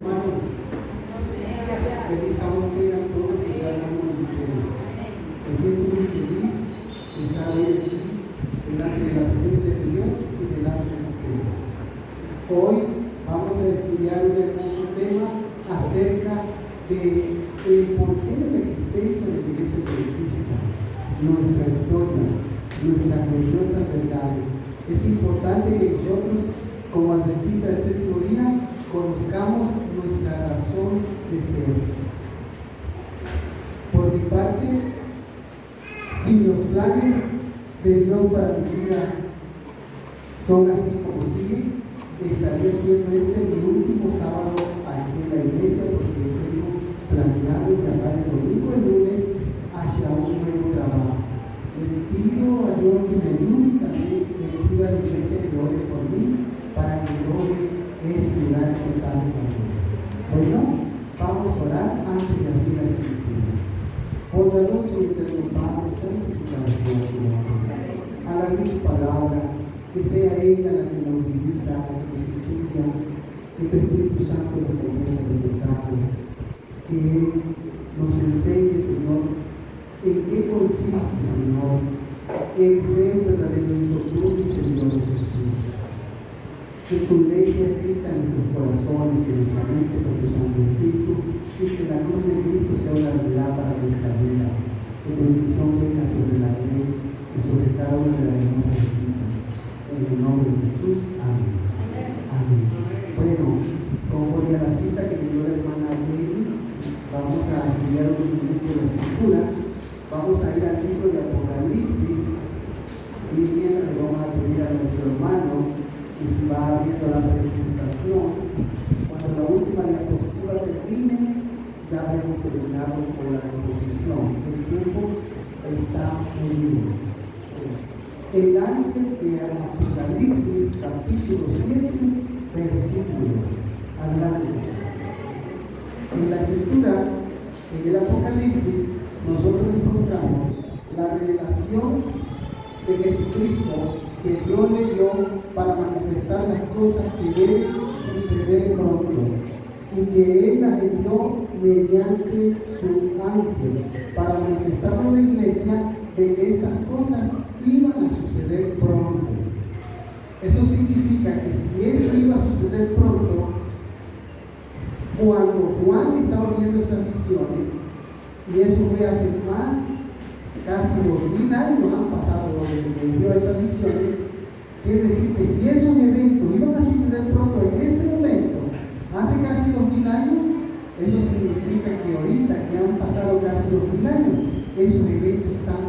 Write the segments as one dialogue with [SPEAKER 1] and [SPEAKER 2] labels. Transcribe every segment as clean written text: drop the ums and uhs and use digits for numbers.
[SPEAKER 1] Hermano, feliz sábado tengan todos y cada uno de ustedes. Me siento muy feliz de estar hoy aquí, delante de la presencia de Dios y delante de ustedes. Hoy vamos a estudiar un hermoso tema acerca de por qué de la existencia de la Iglesia Adventista, nuestra historia, nuestras gloriosas verdades. Es importante que nosotros, como adventistas del séptimo día, conozcamos nuestra razón de ser. Por mi parte, si los planes de Dios para mi vida son así como siguen, estaría siendo mi último sábado aquí en la iglesia, porque tengo planeado viajar el domingo el lunes hacia un nuevo trabajo. Le pido a Dios que me ayude y también le pido a la iglesia que ore por mí para que logre ese lugar total con Dios. Bueno, vamos a orar antes de abrir la escritura. Poderoso y eterno Padre, santificado sea tu nombre. Al abrir tu palabra, que sea ella la que nos dirija, la que nos instruya, que tu Espíritu Santo nos convenza de pecado, que nos enseñe, Señor, en qué consiste, Señor, el ser verdadero Hijo tuyo y Señor Jesús. Que tu ley sea escrita en nuestros corazones y en nuestra mente por tu Santo Espíritu, y que la cruz de Cristo sea una realidad para nuestra vida. Que tu bendición venga sobre la ley y sobre cada una de las que nos necesitan. En el nombre de Jesús, amén. Amén. Bueno, conforme a la cita que le dio la hermana David, vamos a estudiar un momento de la escritura. Vamos a ir al libro de Apocalipsis y mientras le vamos a pedir a nuestro hermano que si va viendo la presentación, cuando la última diapositiva termine, ya habremos terminado con la exposición. El tiempo está medido. El ángel de Apocalipsis, capítulo 7, versículos. Adelante. En la escritura, en el Apocalipsis, nosotros encontramos la revelación de Jesucristo que Dios le dio para manifestar las cosas que deben suceder pronto, y que Él las envió mediante su ángel para manifestar a la iglesia de que estas cosas iban a suceder pronto. Eso significa que si eso iba a suceder pronto, cuando Juan estaba viendo esas visiones, y eso fue hace casi 2000 años han pasado desde que vio esas visiones, quiere decir que si esos eventos iban a suceder pronto en ese momento, hace casi 2000 años, eso significa que ahorita que han pasado casi 2000 años, esos eventos están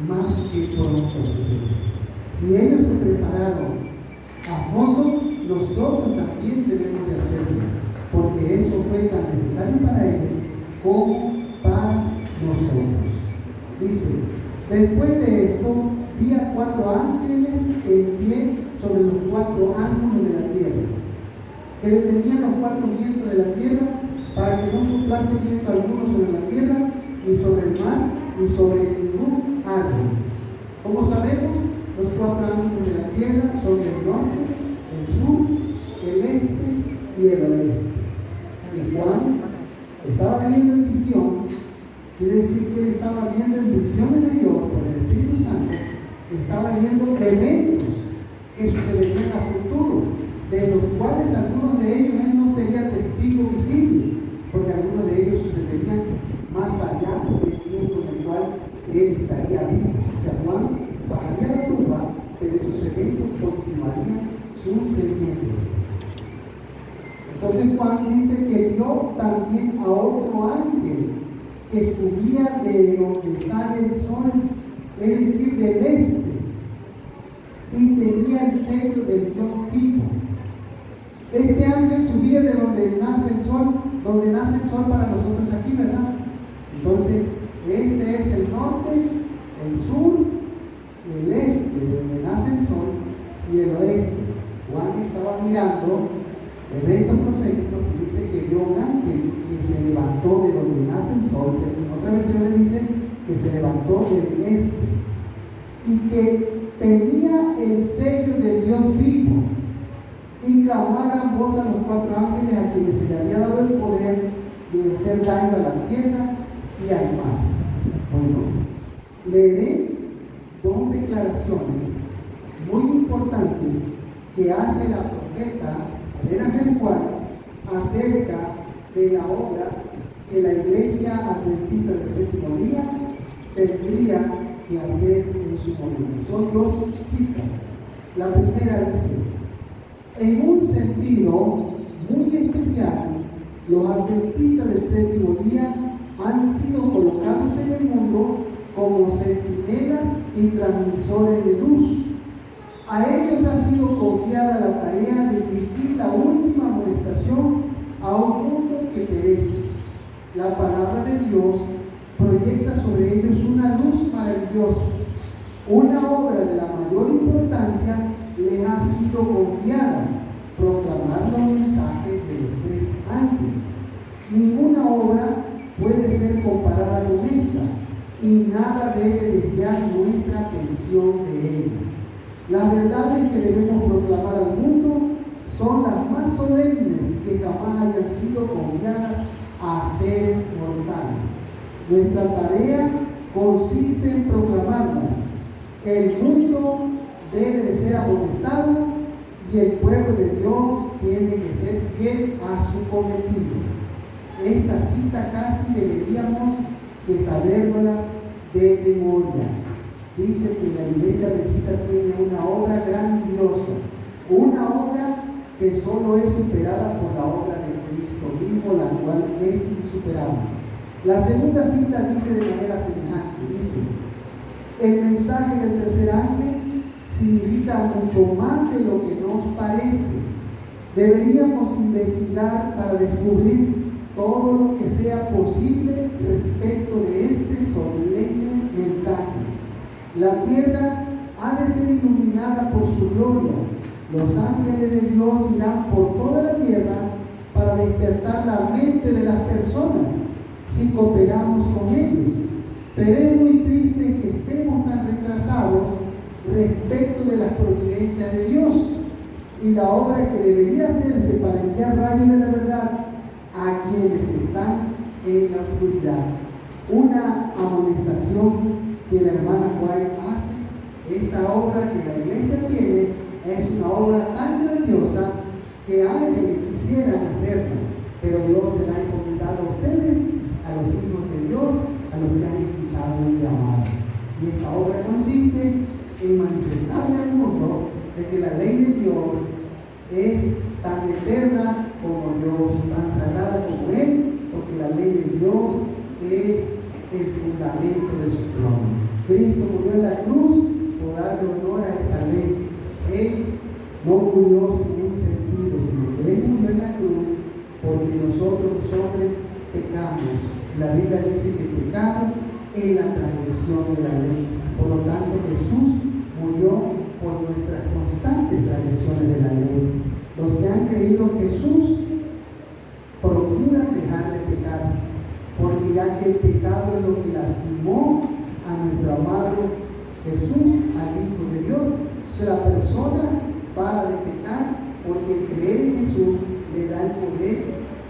[SPEAKER 1] más que pronto a suceder. Si ellos se prepararon a fondo, nosotros también debemos de hacerlo, porque eso fue tan necesario para ellos como para nosotros. Dice, después de esto, vi a 4 ángeles en pie sobre los 4 ángulos de la tierra, que detenían los 4 vientos de la tierra, para que no soplase viento alguno sobre la tierra, ni sobre el mar, ni sobre ningún árbol. Como sabemos, los 4 ángulos de la tierra son el norte, el sur, el este y el oeste. Y Juan estaba viendo en visión. Quiere decir que él estaba viendo en visiones de Dios por el Espíritu Santo, estaba viendo eventos que sucederían a futuro, de los cuales algunos de ellos él no sería testigo visible, porque algunos de ellos sucederían más allá del tiempo en el cual él estaría vivo. O sea, Juan bajaría la tumba, pero esos eventos continuarían sucediendo. Entonces Juan dice que vio también a otro ángel que subía de donde sale el sol, es decir, del este, y tenía el sello del Dios vivo. Este ángel subía de donde nace el sol para nosotros aquí, ¿verdad? Entonces, este es el norte, el sur, el este, de donde nace el sol, y el oeste. Juan estaba mirando eventos proféticos y dice que vio un ángel que se levantó de donde nace el sol. En otras versiones dice que se levantó del este y que tenía el sello del Dios vivo, y clamaran voz a los 4 ángeles a quienes se le había dado el de hacer daño a la tierra y al mar. Bueno, leeré dos declaraciones muy importantes que hace la profeta Elena G. White acerca de la obra que la Iglesia Adventista del Séptimo Día tendría que hacer en su momento. Son dos citas. La primera dice: en un sentido muy especial, los adventistas del Séptimo Día han sido colocados en el mundo como centinelas y transmisores de luz. A ellos ha sido confiada la tarea de dirigir la última amonestación a un mundo que perece. La palabra de Dios proyecta sobre ellos una luz maravillosa. Una obra de la mayor importancia les ha sido confiada: proclamar los mensajes de los tres ángeles. Ninguna obra puede ser comparada con esta, y nada debe desviar nuestra atención de ella. Las verdades que debemos proclamar al mundo son las más solemnes que jamás hayan sido confiadas a seres mortales. Nuestra tarea consiste en proclamarlas. El mundo debe de ser amonestado y el pueblo de Dios tiene que ser fiel a su cometido. Esta cita casi deberíamos de sabernoslas de memoria. Dice que la Iglesia Adventista tiene una obra grandiosa, una obra que solo es superada por la obra de Cristo mismo, la cual es insuperable. La segunda cita dice de manera semejante, dice: el mensaje del tercer ángel significa mucho más de lo que nos parece. Deberíamos investigar para descubrir todo lo que sea posible respecto de este solemne mensaje. La tierra ha de ser iluminada por su gloria. Los ángeles de Dios irán por toda la tierra para despertar la mente de las personas si cooperamos con ellos. Pero es muy triste que estemos tan retrasados respecto de las providencias de Dios y la obra que debería hacerse para enviar rayos de la verdad a quienes están en la oscuridad. Una amonestación que la hermana White hace. Esta obra que la Iglesia tiene es una obra tan grandiosa que ángeles quisieran hacerla, pero Dios se la ha encomendado a ustedes, a los hijos de Dios, a los que han escuchado el llamado. Y esta obra consiste en manifestarle al mundo de que la ley de Dios es tan eterna como Dios, tan sagrada como Él, porque la ley de Dios es el fundamento de su trono. Cristo murió en la cruz por darle honor a esa ley. Él no murió sin un sentido, sino que Él murió en la cruz porque nosotros los hombres pecamos. La Biblia dice que pecamos en la transgresión de la ley. Por lo tanto, Jesús murió por nuestras constantes transgresiones de la ley. Los que han creído en Jesús procuran dejar de pecar, porque ya que el pecado es lo que lastimó a nuestro amado Jesús, al Hijo de Dios. O sea, la persona para de pecar porque el creer en Jesús le da el poder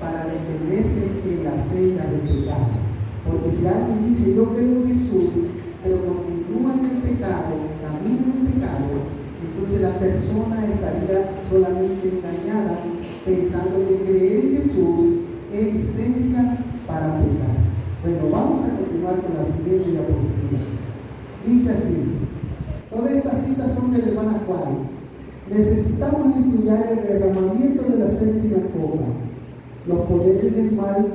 [SPEAKER 1] para detenerse en la senda del pecado. Porque si alguien dice yo creo en Jesús, pero continúa en el pecado, camina en el pecado, entonces la persona estaría solamente engañada pensando que creer en Jesús es licencia para pecar. Bueno, vamos a continuar con la siguiente diapositiva. Dice así: todas estas citas son de la hermana Juan. Necesitamos estudiar el derramamiento de la séptima copa. Los poderes del mal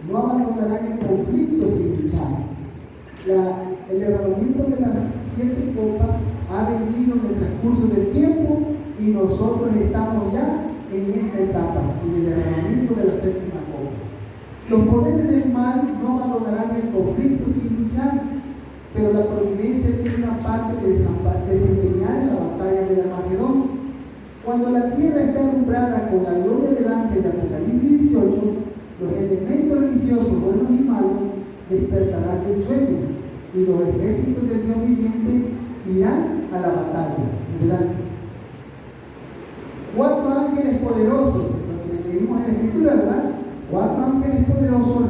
[SPEAKER 1] no abandonarán el conflicto sin luchar. El derramamiento de las 7 copas ha venido en el transcurso del tiempo y nosotros estamos ya en esta etapa, en el derramamiento de la séptima copa. Los poderes del mal no abandonarán el conflicto sin luchar, pero la providencia tiene una parte que desempeñar en la batalla del Armagedón. Cuando la tierra está alumbrada con la gloria del ángel de Apocalipsis 18, los elementos religiosos buenos y malos despertarán del sueño y los ejércitos del Dios viviente irán a la batalla. Adelante. 4 ángeles poderosos, lo que leímos en la Escritura, ¿verdad? 4 ángeles poderosos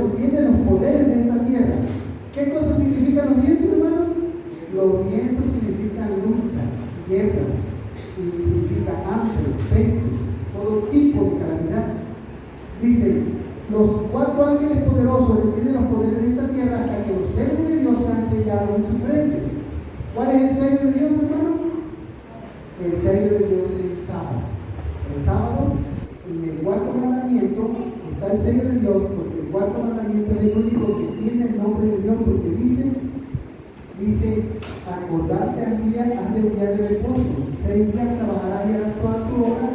[SPEAKER 1] guerras, y significa hambre, peste, todo tipo de calamidad. Dice, los 4 ángeles poderosos retienen los poderes de esta tierra hasta que los sellos de Dios sean sellados en su frente. ¿Cuál es el sello de Dios, hermano? El sello de Dios es el sábado. El sábado, en el 4.º mandamiento, está el sello de Dios, porque el 4.º mandamiento es el único que tiene el nombre de Dios, porque dice, acordarte haz de un día de reposo. 6 días trabajarás y harás toda tu obra,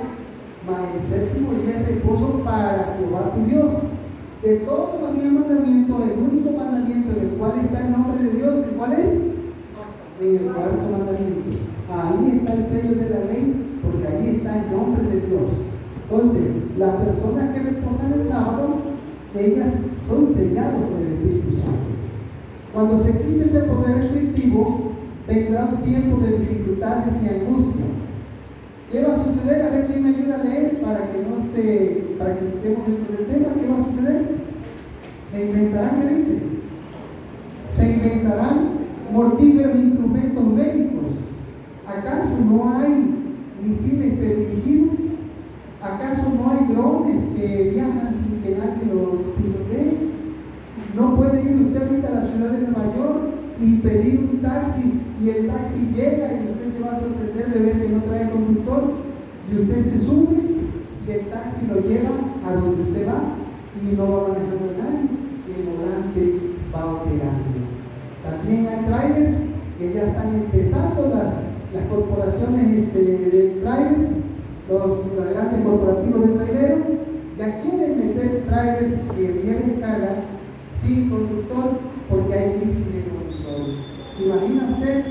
[SPEAKER 1] mas el 7.º día es reposo para Jehová tu Dios. De todos los 10 mandamientos, el único mandamiento en el cual está el nombre de Dios, ¿cuál es? En el 4.º mandamiento. Ahí está el sello de la ley, porque ahí está el nombre de Dios. Entonces, las personas que reposan el sábado, ellas son selladas por el Espíritu Santo. Cuando se quite ese poder restrictivo, vendrá un tiempo de dificultades y angustia. ¿Qué va a suceder? A ver quién me ayuda a leer para que estemos dentro del tema. ¿Qué va a suceder? Se inventarán, ¿qué dice? Se inventarán mortíferos instrumentos bélicos. ¿Acaso no hay misiles teledirigidos? ¿Acaso no hay drones que viajan sin que nadie los pilotee? ¿No puede ir usted ahorita a la ciudad de Nueva York y pedir un taxi y el taxi llega y usted se va a sorprender de ver que no trae conductor y usted se sube y el taxi lo lleva a donde usted va y no va manejando nadie y el volante va operando? También hay trailers que ya están empezando, las corporaciones de trailers, los grandes corporativos de traileros ya quieren meter trailers que lleven carga sin conductor porque hay crisis de conductor. ¿Se imagina usted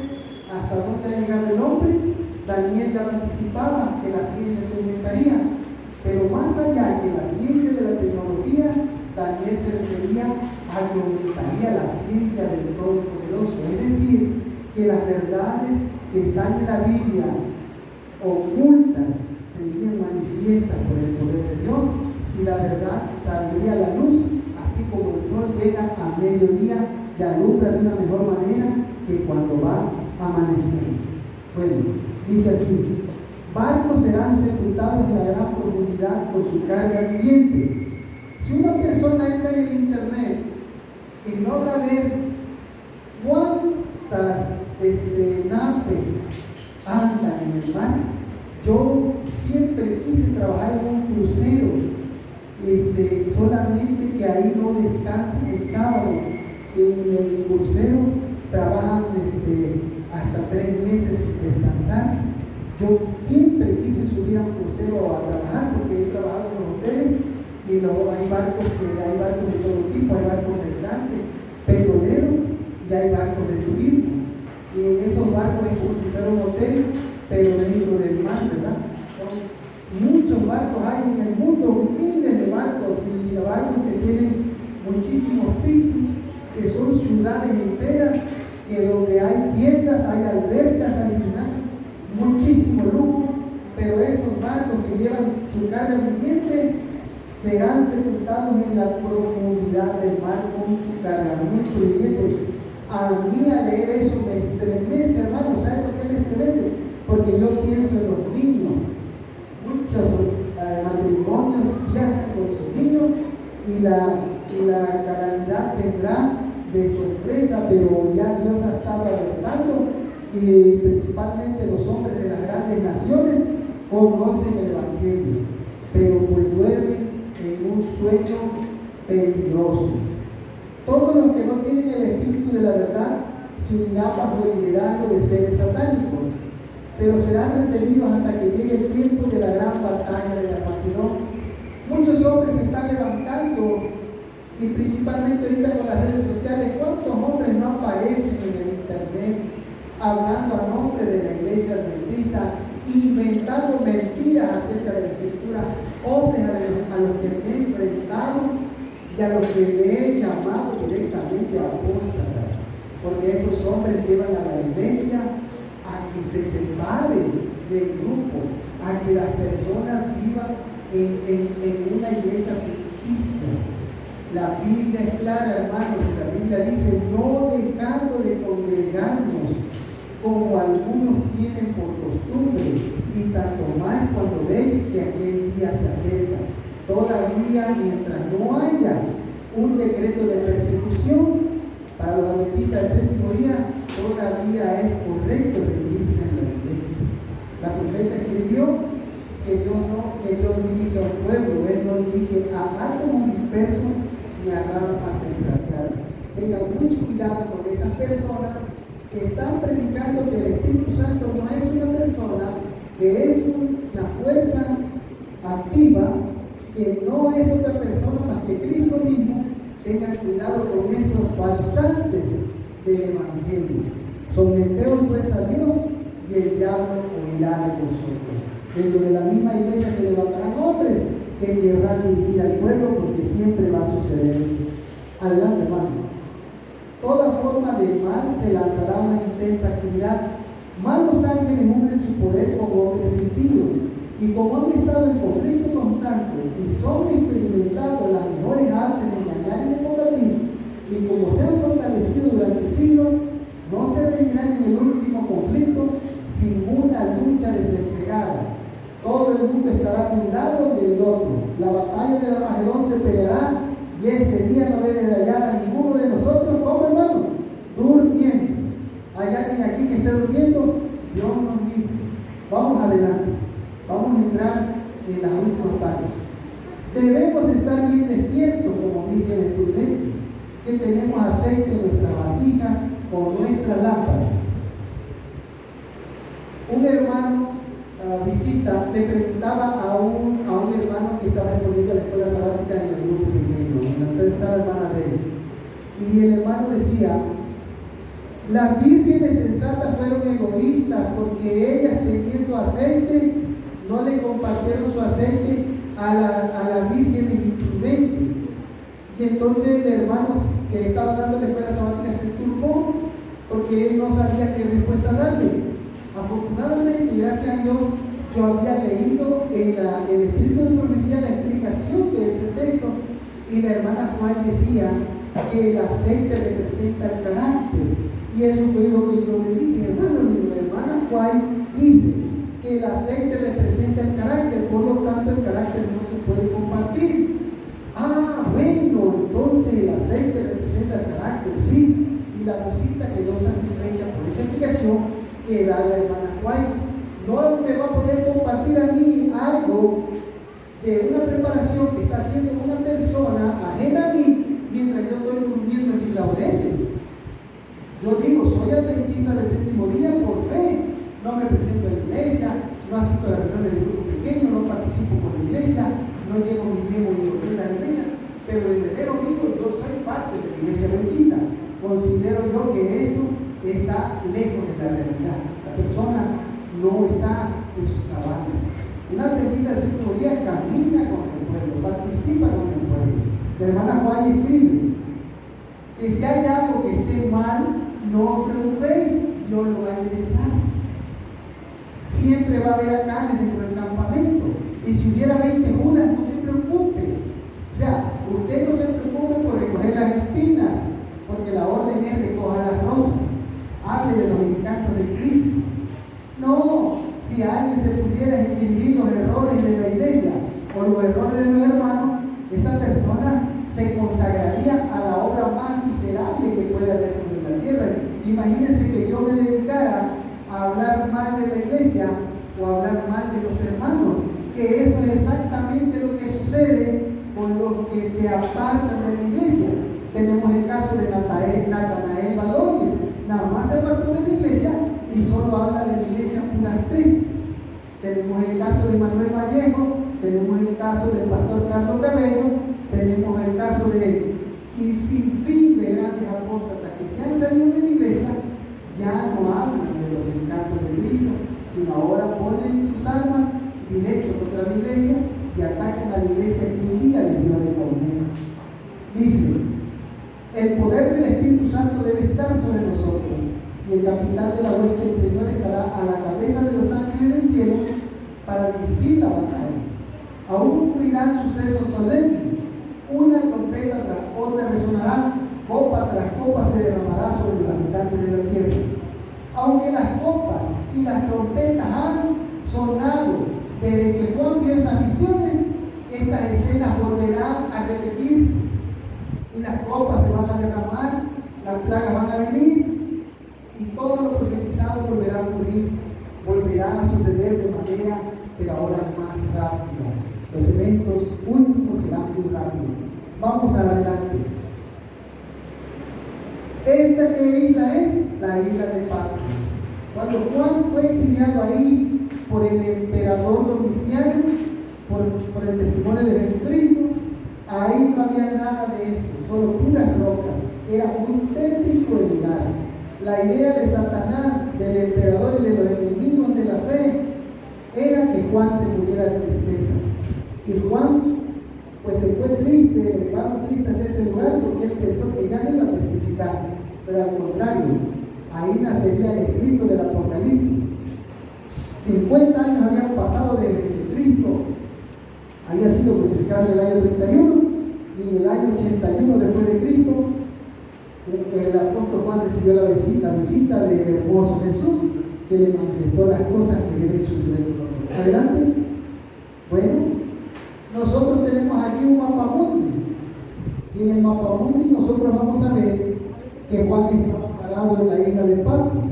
[SPEAKER 1] hasta dónde ha llegado el hombre? Daniel ya lo anticipaba que la ciencia se inventaría, pero más allá que la ciencia de la tecnología, Daniel se refería a que aumentaría la ciencia del Todopoderoso, es decir, que las verdades que están en la Biblia ocultas serían manifiestas por el poder de Dios y la verdad saldría a la luz, así como el sol llega a mediodía y alumbra de una mejor manera que cuando va amaneciendo. Bueno, dice así: barcos serán sepultados en la gran profundidad con su carga viviente. Si una persona entra en el internet y logra ver cuántas naves andan en el mar, yo siempre quise trabajar en un crucero, solamente que ahí no descansan el sábado. En el crucero trabajan hasta 3 meses sin descansar. Yo siempre quise subir a un crucero a trabajar porque he trabajado en los hoteles y hay barcos de todo tipo, hay barcos mercantes, petroleros y hay barcos de turismo. Y en esos barcos es como si fuera un hotel, pero dentro del mar, ¿verdad? Muchos barcos hay en el mundo, miles de barcos, y barcos que tienen muchísimos pisos, que son ciudades enteras, que donde hay tiendas, hay albercas, hay gimnasios, muchísimo lujo, pero esos barcos que llevan su carga viviente serán sepultados en la profundidad del mar con su cargamento viviente. A mí al leer eso me estremece, hermano. ¿Sabe por qué me estremece? Porque yo pienso en los niños. Muchos matrimonios viajan con sus niños y la calamidad vendrá de sorpresa, pero ya Dios ha estado alertando y principalmente los hombres de las grandes naciones conocen el Evangelio, pero pues duermen en un sueño peligroso. Todos los que no tienen el espíritu de la verdad se unirán bajo el liderazgo de seres satánicos, pero serán retenidos hasta que llegue el tiempo de la gran batalla del Armagedón. Muchos hombres se están levantando, y principalmente ahorita con las redes sociales, ¿cuántos hombres no aparecen en el internet hablando a nombre de la iglesia adventista, inventando mentiras acerca de la escritura? Hombres a los que me he enfrentado y a los que le he llamado directamente apóstatas, porque esos hombres llevan a la iglesia a que se separe del grupo, a que las personas vivan en una iglesia ficticia. La Biblia es clara, hermanos, la Biblia dice: no dejando de congregarnos, como algunos tienen por costumbre, y tanto más cuando veis que aquel día se acerca. Todavía, mientras no haya un decreto de persecución para los adventistas del séptimo día, todavía es correcto reunirse en la iglesia. La profeta escribió que Dios dirige a un pueblo, Él no dirige a átomos dispersos ni a ramas extraviadas. Tengan mucho cuidado con esas personas que están predicando que el Espíritu Santo no es una persona, que es una fuerza activa, que no es otra persona más que Cristo mismo. Tengan cuidado con esos falsantes del Evangelio. Someteos pues a Dios y el diablo huirá de vosotros. Dentro de la misma iglesia se levantarán hombres que querrán dirigir al pueblo, porque siempre va a suceder eso. Adelante, hermano. Toda forma de mal se lanzará una intensa actividad. Malos ángeles unen su poder como hombres impíos, y como han estado en conflicto constante y son experimentados las mejores artes de engañar y de combatir, y como se han fortalecido durante siglos, no se reunirán en el último conflicto sin una lucha desesperada. Todo el mundo estará de un lado y del otro. La batalla del Armagedón se peleará, y ese día no debe de hallar a ninguno de nosotros, ¿cómo, hermano? Durmiendo. ¿Hay alguien aquí que esté durmiendo? Dios nos libre. Vamos adelante. Vamos a entrar en las últimas partes. Debemos estar bien despiertos como vírgenes prudentes, que tenemos aceite en nuestra vasija con nuestra lámpara. Un hermano le preguntaba a un hermano que estaba exponiendo a la escuela sabática en el grupo pequeño, en la estaba hermana de él. Y el hermano decía: las vírgenes sensatas fueron egoístas, porque ellas, teniendo aceite, no le compartieron su aceite a las vírgenes imprudentes. Y entonces el hermano que estaba dando la escuela sabática se turbó, porque él no sabía qué respuesta darle. Afortunadamente, gracias a Dios, yo había leído en el Espíritu de Profecía la explicación de ese texto, y la hermana Juan decía que el aceite representa el carácter. Y eso fue lo que yo le dije, hermano. La hermana Juan dice que el aceite representa el carácter, por lo tanto el carácter no se puede compartir. Ah, bueno, entonces el aceite representa el carácter, sí. Y la visita quedó satisfecha por esa explicación que da la hermana Juan. No me va a poder compartir a mí algo de una preparación que está haciendo una persona ajena a mí mientras yo estoy durmiendo en mi laurel. Yo digo, soy adventista del séptimo día por fe, no me presento a la iglesia, no asisto a las reuniones de grupo pequeño, no participo con la iglesia, no llevo mi diezmo ni ofrenda a la iglesia, pero desde enero digo, yo soy parte de la iglesia adventista. Considero yo que eso está lejos de la realidad. La persona no está en sus cabales. Una adventista del séptimo día camina con el pueblo, participa con el pueblo. La hermana Juan escribe que si hay algo que esté mal, no os preocupéis, Dios lo va a enderezar. Siempre va a haber canes dentro del campamento, y si hubiera 20 Judas, no se preocupe. O sea, usted no se preocupe por recoger las espinas, porque la orden es recoger las rosas. Hable de los encantos de Cristo. No, si alguien se pudiera escribir los errores de la iglesia o los errores de los hermanos, esa persona se consagraría a la obra más miserable que puede haber sobre la tierra. Imagínense que yo me dedicara a hablar mal de la iglesia o a hablar mal de los hermanos, que eso es exactamente lo que sucede con los que se apartan de la iglesia. Tenemos el caso de Natanael Baloyes, nada más se apartó de la iglesia y solo habla de la iglesia puras pestes. Tenemos el caso de Manuel Vallejo, tenemos el caso del pastor Carlos Cabello, tenemos el caso de y sin fin de grandes apóstatas que se han salido de la iglesia, ya no hablan de los encantos de Cristo, sino ahora ponen sus armas directo contra la iglesia y atacan a la iglesia que un día les dio de comer. Dice: el poder del Espíritu Santo debe estar sobre nosotros, y el capitán de la hueste del Señor estará a la cabeza de los ángeles del cielo para dirigir la batalla. Aún ocurrirán sucesos solemnes, una trompeta tras otra resonará, copa tras copa se derramará sobre los habitantes de la tierra. Aunque las copas y las trompetas han sonado desde que Juan vio esas visiones, estas escenas volverán a repetirse y las copas se van a derramar, las plagas van a venir y todo lo profetizado volverá a ocurrir, volverá a suceder de manera, pero ahora más rápida. Los eventos últimos serán muy rápidos. Vamos adelante. ¿Esta qué isla es? La isla de Patmos. Cuando Juan fue exiliado ahí por el emperador Domiciano, por el testimonio de Jesucristo, ahí no había nada de eso, solo puras rocas. Era muy tétrico el lugar. La idea de Satanás, del emperador y de los enemigos de la fe, era que Juan se muriera de tristeza. Y Juan, pues se fue triste, llevaron triste hacia ese lugar porque él pensó que ya no iba a testificar. Pero al contrario, ahí nacería el escrito del Apocalipsis. 50 años habían pasado desde que Cristo había sido crucificado en el año 31 y en el año 81 después de Cristo el apóstol Juan recibió la visita del hermoso Jesús, que le manifestó las cosas que deben suceder. Adelante. Bueno, nosotros tenemos aquí un mapamundi y en el mapamundi nosotros vamos a ver que Juan está parado en la isla de Patmos.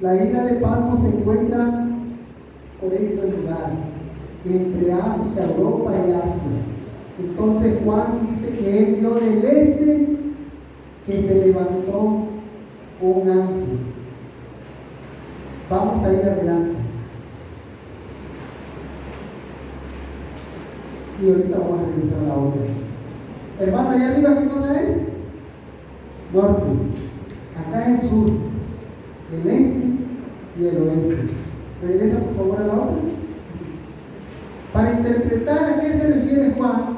[SPEAKER 1] La isla de Patmos se encuentra por este lugar, entre África, Europa y Asia. Entonces Juan dice que él vio del este que se levantó un ángel. Vamos a ir adelante. Y ahorita vamos a regresar a la otra. Hermano, allá arriba, ¿qué cosa es? Norte. Acá es el sur, el este y el oeste. Regresa por favor a la otra. Para interpretar a qué se refiere Juan,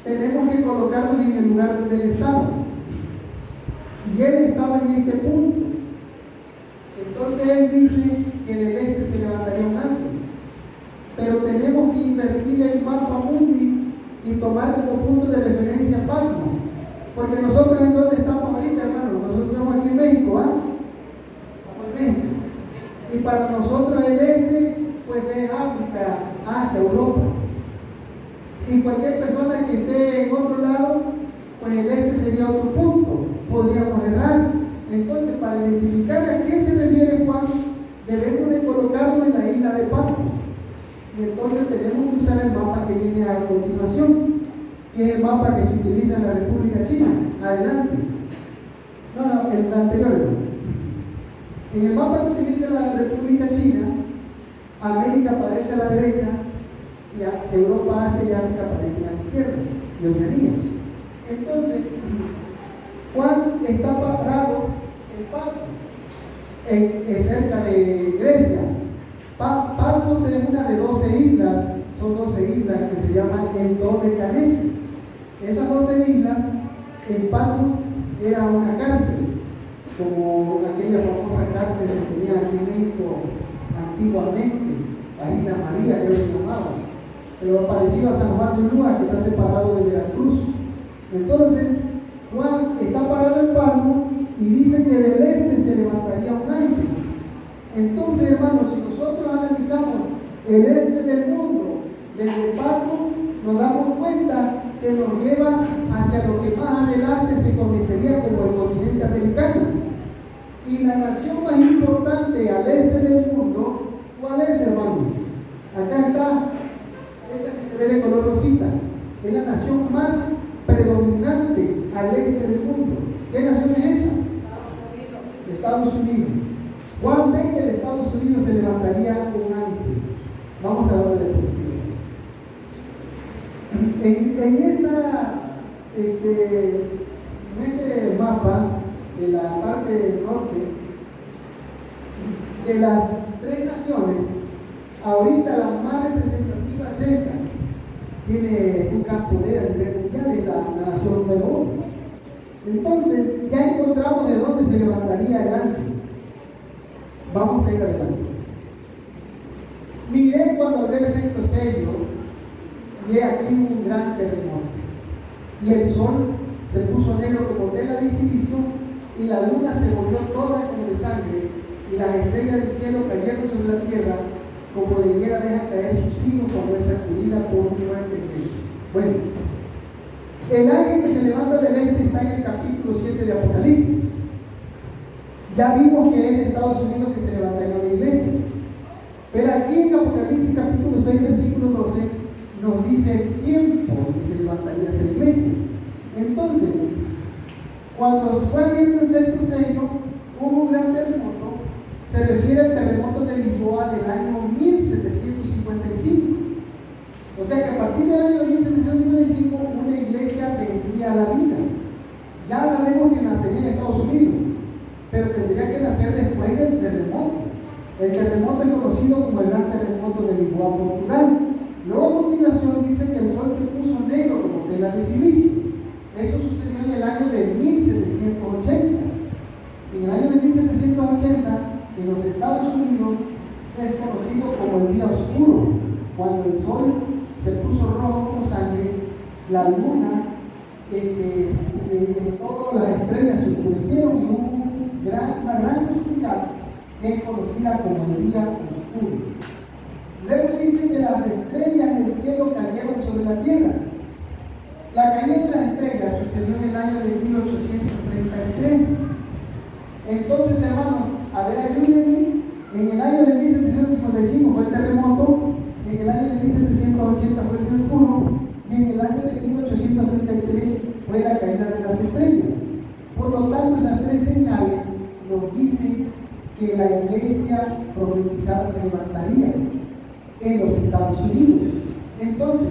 [SPEAKER 1] tenemos que colocarnos en el lugar donde él estaba. Y él estaba en este punto. Entonces él dice que en el este se levantaría un ángel. Pero tenemos que invertir el mapa mundi y tomar como punto de referencia Patmos. Porque nosotros en dónde estamos ahorita, hermano, nosotros estamos aquí en México, ¿ah? Estamos en México. Y para nosotros el este, pues es África, Asia, Europa. Y cualquier persona que esté en otro lado, pues el este sería otro punto. Podríamos errar. Entonces, para identificar a qué se refiere Juan, debemos de colocarlo en la isla de Patmos. Y entonces tenemos que usar el mapa que viene a continuación, que es el mapa que se utiliza en la República China. Adelante. No, el anterior. En el mapa que utiliza la República China, América aparece a la derecha, y Europa, Asia y África aparecen a la izquierda, y Oceanía. Entonces, Juan está parado en Patmos, cerca de Grecia. Patmos es una de 12 islas, son 12 islas que se llaman el Dodecanesio. Esas 12 islas, en Patmos era una cárcel, como aquella famosa cárcel que tenía aquí en México antiguamente, la Isla María, que se llamaba, pero parecido a San Juan de Ulúa, que está separado de Veracruz. Entonces, Juan está parado en Patmos y dice que del este se levantaría un ángel. Entonces, hermanos, si nosotros analizamos el este del mundo desde Patmos, nos damos cuenta que nos lleva hacia lo que más adelante se conocería como el continente americano. Y la nación más importante al este del mundo, ¿cuál es, hermano? Acá está, esa que se ve de color rosita, es la nación más predominante al este del mundo. ¿Qué nación es esa? Estados Unidos. Juan ve que en Estados Unidos se levantaría un ángel. Vamos a darle diapositiva. En este mapa de la parte del norte, de las 3 naciones, ahorita la más representativa es esta. Tiene un gran poder a nivel mundial, es la nación número 1. Entonces, ya encontramos de dónde se levantaría el ángel. Vamos a ir adelante. Miré cuando abrió el sexto sello, y he aquí un gran terremoto. Y el sol se puso negro como tela de silicio, y la luna se volvió toda como de sangre, y las estrellas del cielo cayeron sobre la tierra, como la higuera deja caer sus higos cuando es sacudida por un fuerte viento. Bueno, el ángel que se levanta del este está en el capítulo 7 de Apocalipsis. Ya vimos que es de Estados Unidos que se levantaría una iglesia. Pero aquí en Apocalipsis capítulo 6, versículo 12, nos dice el tiempo en que se levantaría esa iglesia. Entonces, cuando fue abierto el sexto sello, hubo un gran terremoto. Se refiere al terremoto de Lisboa del año 1755. O sea que a partir del año 1755 una iglesia vendría a la vida. Ya sabemos que nacería en Estados Unidos, pero tendría que nacer después del terremoto. El terremoto es conocido como el gran terremoto de Lisboa, Portugal. Luego a continuación dice que el sol se puso negro como tela de silicio. Eso sucedió en el año de 1780. En el año de 1780, en los Estados Unidos, es conocido como el día oscuro, cuando el sol se puso rojo como sangre, la luna, todas las estrellas se oscurecieron y hubo una gran oscuridad que es conocida como el día oscuro. Luego dice que las estrellas del cielo cayeron sobre la tierra. La caída de las estrellas sucedió en el año de 1833. Entonces, hermanos, a ver, ayúdenme. En el año de 1755 fue el terremoto, en el año de 1780 fue el día oscuro, y en el año de 1833 fue la caída de las estrellas. Por lo tanto, esas tres señales nos dicen que la iglesia profetizada se levantaría en los Estados Unidos. Entonces,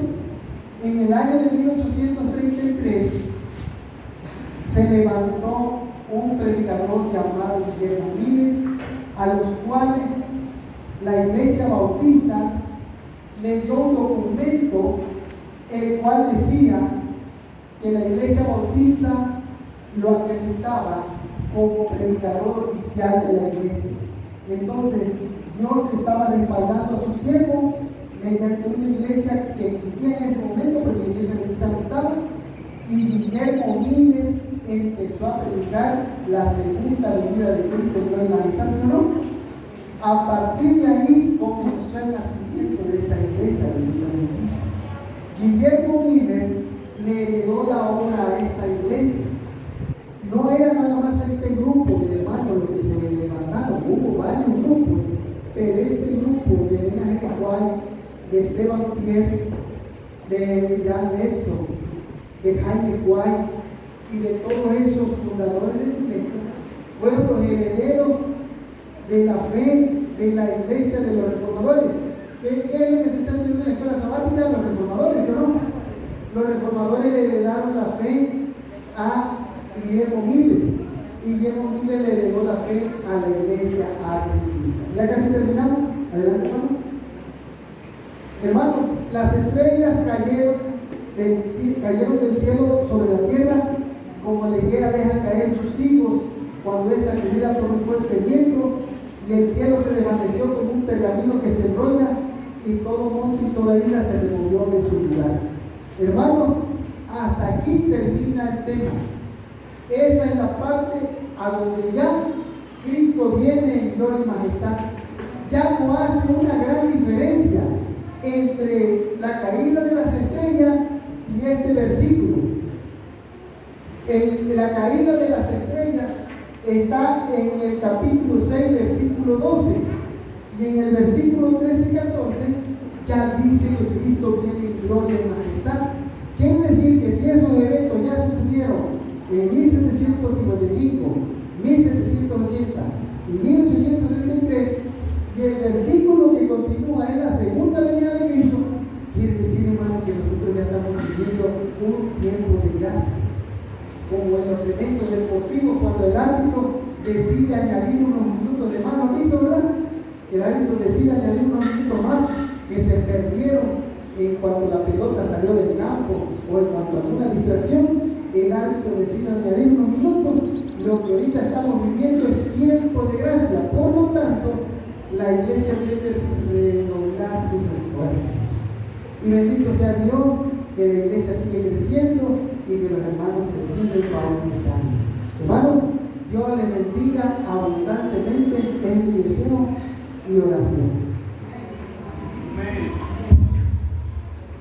[SPEAKER 1] en el año de 1833 se levantó un predicador llamado Guillermo Miller, a los cuales la iglesia bautista le dio un documento el cual decía que la iglesia bautista lo acreditaba como predicador oficial de la iglesia. Entonces Dios estaba respaldando a su siervo mediante una iglesia que existía en ese momento, porque la iglesia bautista no estaba, y Guillermo Miller empezó a predicar la segunda venida de Cristo en gloria y majestad, ¿sí o no? A partir de ahí comenzó el nacimiento de esta iglesia, la iglesia adventista. Guillermo Miller le heredó la obra a esta iglesia. No era nada más este grupo de hermanos los que se levantaron, hubo varios grupos, pero este grupo de Elena G. White, de Esteban Pierce, de Irán Edson, de Jaime White y de todos esos fundadores de la iglesia, fueron los herederos de la fe de la iglesia de los reformadores. ¿Qué es lo que se está estudiando en la escuela sabática? Los reformadores, ¿sí o no? Los reformadores le heredaron la fe a Guillermo Miller, y Guillermo Miller le heredó la fe a la iglesia adventista. Ya casi terminamos. Adelante, hermano. Hermanos, las estrellas cayeron del cielo sobre la tierra, como la higuera deja caer sus higos cuando es sacudida por un fuerte viento, y el cielo se desvaneció como un pergamino que se enrolla, y todo monte y toda isla se removió de su lugar. Hermanos, hasta aquí termina el tema. Esa es la parte a donde ya Cristo viene en gloria y majestad. Ya no hace una gran diferencia entre la caída de las estrellas y este versículo. La caída de las estrellas está en el capítulo 6, versículo 12, y en el versículo 13 y 14 ya dice que Cristo viene en gloria y majestad. Quiere decir que si esos eventos ya sucedieron en 1755, 1780 y 1833, y el versículo que continúa es la segunda venida de Cristo, quiere decir, hermano, que nosotros ya estamos viviendo un tiempo de gracia, como en los eventos deportivos, cuando el árbitro decide añadir unos minutos de más. ¿Lo han visto, verdad? El árbitro decide añadir unos minutos más que se perdieron en cuanto la pelota salió del campo o en cuanto a alguna distracción. El árbitro decide añadir unos minutos. Lo que ahorita estamos viviendo es tiempo de gracia. Por lo tanto, la iglesia debe redoblar sus esfuerzos. Y bendito sea Dios, que la iglesia sigue creciendo y que los hermanos se siguen bautizando. Hermanos, Dios les bendiga abundantemente. Es mi y oración.